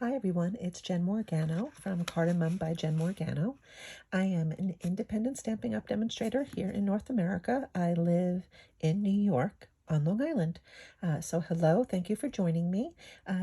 Hi everyone, it's Jen Morgano from Card & Mum by Jen Morgano. I am an independent Stampin' Up! Demonstrator here in North America. I live in New York on Long Island. So hello, thank you for joining me.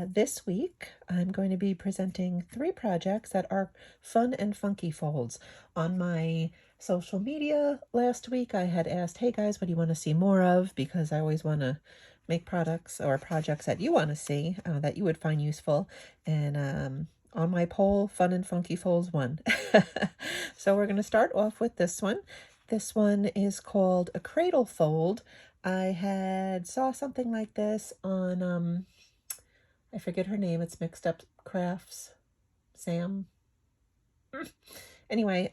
This week I'm going to be presenting 3 projects that are fun and funky folds. On my social media last week I had asked, hey guys, what do you want to see more of? Because I always want to make products or projects that you want to see that you would find useful. And on my poll, Fun and Funky Folds won. So we're going to start off with this one. This one is called a cradle fold. I had saw something like this on, I forget her name, it's Mixed Up Crafts, Sam. Anyway,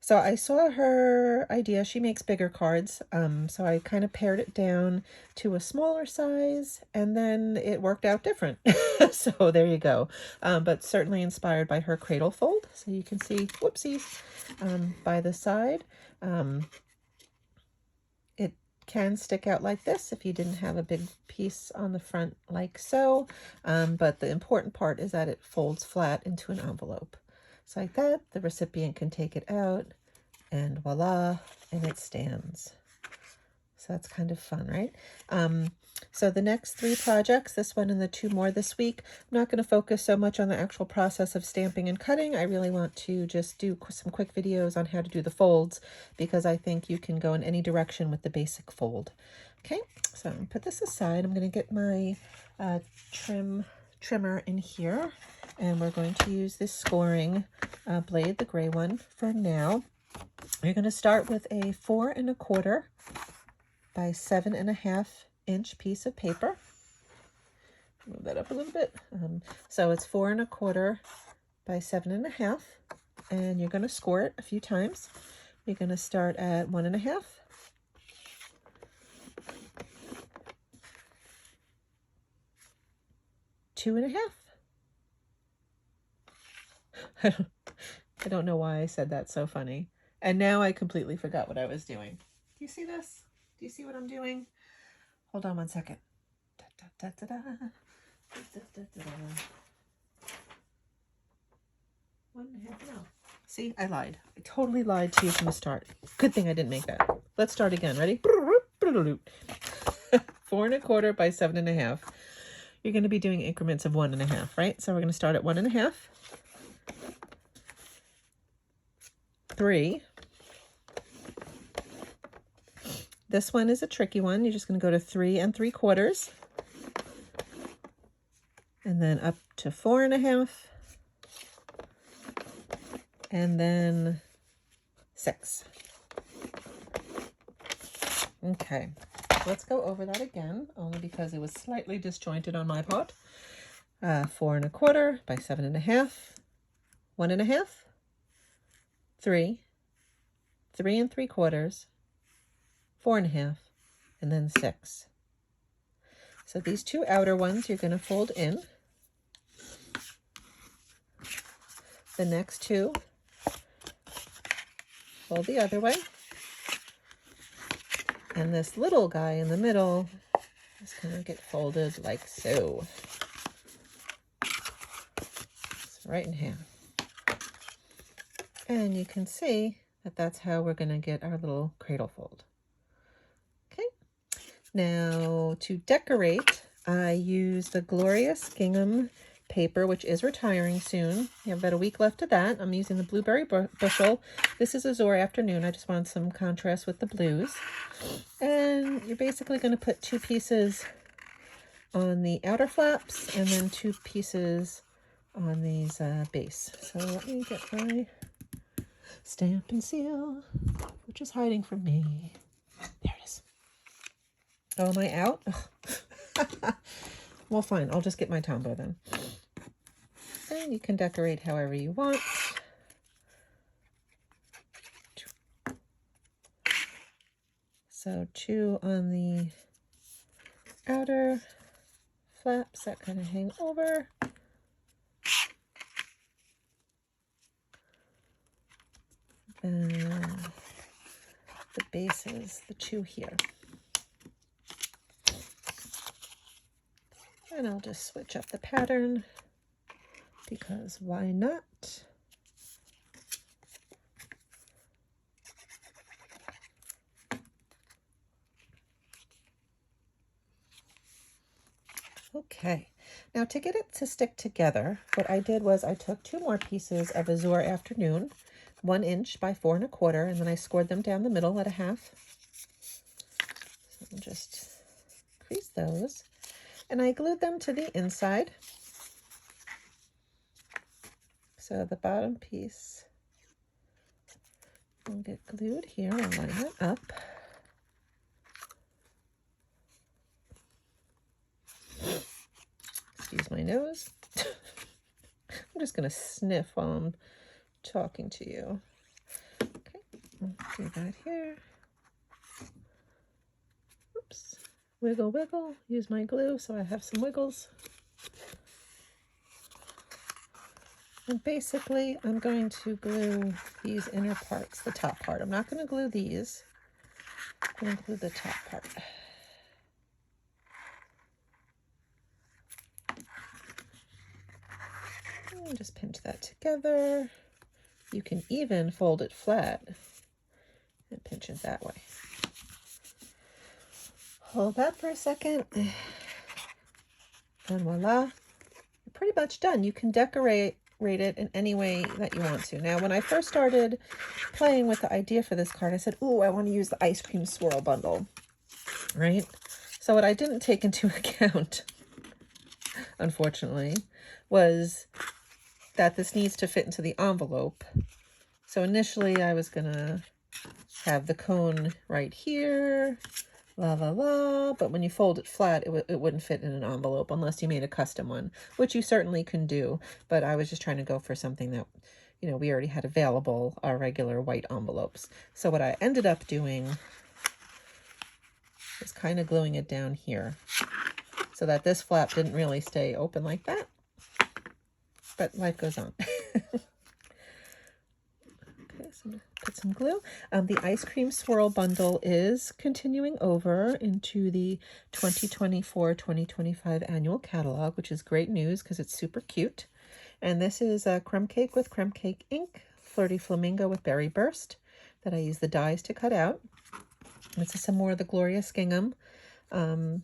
so I saw her idea. She makes bigger cards, so I kind of pared it down to a smaller size, and then it worked out different. So there you go. But certainly inspired by her cradle fold. So you can see, whoopsies, by the side. It can stick out like this if you didn't have a big piece on the front like so. But the important part is that it folds flat into an envelope. So like that, the recipient can take it out, and voila, and it stands. So that's kind of fun, right? So the next 3 projects, this one and the 2 more this week, I'm not going to focus so much on the actual process of stamping and cutting. I really want to just do some quick videos on how to do the folds, because I think you can go in any direction with the basic fold. Okay, so I'm going to put this aside. I'm going to get my trimmer in here, and we're going to use this scoring blade, the gray one, for now. You're going to start with a 4 1/4 by 7.5 inch piece of paper. Move that up a little bit. So it's 4 1/4 by 7.5, and you're going to score it a few times. You're going to start at 1 1/2, 2 1/2. I don't know why I said that so funny. And now I completely forgot what I was doing. Do you see this? Do you see what I'm doing? Hold on one second. Da, da, da, da, da. Da, da, da, da. 1 1/2, no. See, I lied. I totally lied to you from the start. Good thing I didn't make that. Let's start again. Ready? 4 1/4 by 7.5. You're going to be doing increments of 1 1/2, right? So we're going to start at 1 1/2. 3. This one is a tricky one. You're just going to go to 3 3/4, and then up to 4 1/2, and then 6. Okay, let's go over that again, only because it was slightly disjointed on my part. 4 1/4 by 7.5, 1 1/2, 3, 3 3/4, 4 1/2, and then 6. So these 2 outer ones you're going to fold in. The next 2 fold the other way. And this little guy in the middle is going to get folded like so. It's right in half. And you can see that that's how we're going to get our little cradle fold. Okay. Now to decorate, I use the Glorious Gingham paper, which is retiring soon. You have about a week left of that. I'm using the Blueberry Bushel. This is Azure Afternoon. I just want some contrast with the blues. And you're basically going to put 2 pieces on the outer flaps and then 2 pieces on these base. So let me get my stamp and seal, which is hiding from me. There it is. Oh, am I out? Well, fine. I'll just get my Tombow then. And you can decorate however you want. So 2 on the outer flaps that kind of hang over. And the bases, the 2 here. And I'll just switch up the pattern. because why not? Okay, now to get it to stick together, what I did was I took 2 more pieces of Azure Afternoon, 1 inch by 4 1/4, and then I scored them down the middle at a half. So I'll just crease those, and I glued them to the inside. So the bottom piece will get glued here. I'll line it up. Excuse my nose. I'm just going to sniff while I'm talking to you. Okay, I'll do that here. Oops. Wiggle, wiggle. Use my glue so I have some wiggles. And basically, I'm going to glue these inner parts, the top part. I'm not going to glue these. I'm going to glue the top part. And just pinch that together. You can even fold it flat and pinch it that way. Hold that for a second. And voila. You're pretty much done. You can decorate it in any way that you want to. Now, when I first started playing with the idea for this card, I said, "Ooh, I want to use the Ice Cream Swirl Bundle," right? So what I didn't take into account, unfortunately, was that this needs to fit into the envelope. So initially I was gonna have the cone right here, la la la, but when you fold it flat, it wouldn't fit in an envelope unless you made a custom one, which you certainly can do. But I was just trying to go for something that, you know, we already had available, our regular white envelopes. So what I ended up doing is kind of gluing it down here so that this flap didn't really stay open like that. But life goes on. Okay, so I'm going to put some glue. The Ice Cream Swirl Bundle is continuing over into the 2024-2025 annual catalog, which is great news because it's super cute. And this is a crumb cake with crumb cake ink, Flirty Flamingo with Berry Burst that I use the dies to cut out. This is some more of the Glorious Gingham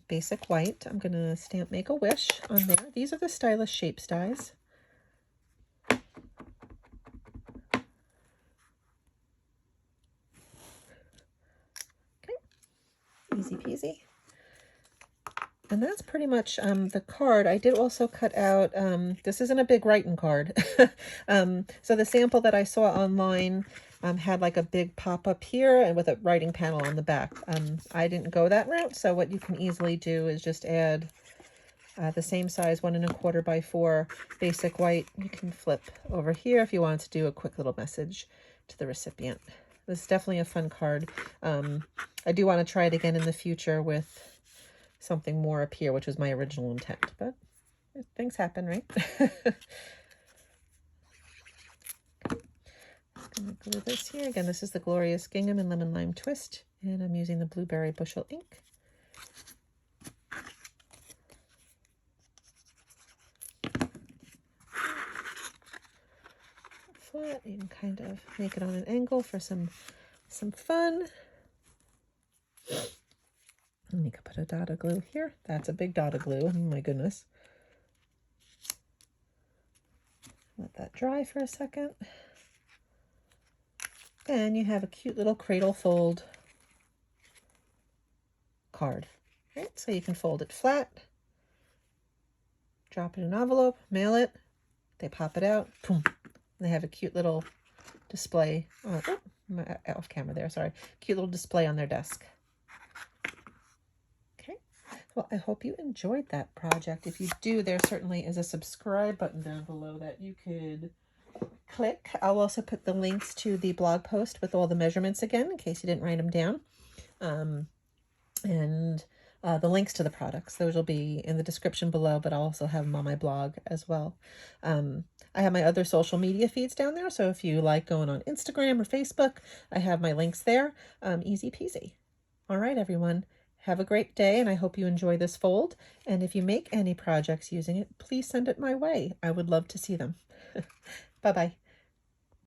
basic white. I'm going to stamp Make a Wish on there. These are the Stylish Shapes dies. Easy peasy. And that's pretty much the card. I did also cut out, this isn't a big writing card. So the sample that I saw online had like a big pop-up here and with a writing panel on the back. I didn't go that route, so what you can easily do is just add the same size 1 1/4 by 4 basic white. You can flip over here if you want to do a quick little message to the recipient. This is definitely a fun card. I do want to try it again in the future with something more up here, which was my original intent, but things happen, right? Just gonna glue this here. Again, this is the Glorious Gingham and Lemon Lime Twist, and I'm using the Blueberry Bushel ink. Flat, you can kind of make it on an angle for some fun. And you can put a dot of glue here. That's a big dot of glue. Oh my goodness. Let that dry for a second. And you have a cute little cradle fold card. Right? So you can fold it flat, drop it in an envelope, mail it, they pop it out, boom. They have a cute little display. Oh, I'm off camera there, sorry. Cute little display on their desk. Well, I hope you enjoyed that project. If you do, there certainly is a subscribe button down below that you could click. I'll also put the links to the blog post with all the measurements again, in case you didn't write them down. And the links to the products. Those will be in the description below, but I'll also have them on my blog as well. I have my other social media feeds down there, so if you like going on Instagram or Facebook, I have my links there. Easy peasy. All right, everyone. Have a great day, and I hope you enjoy this fold. And if you make any projects using it, please send it my way. I would love to see them. Bye-bye.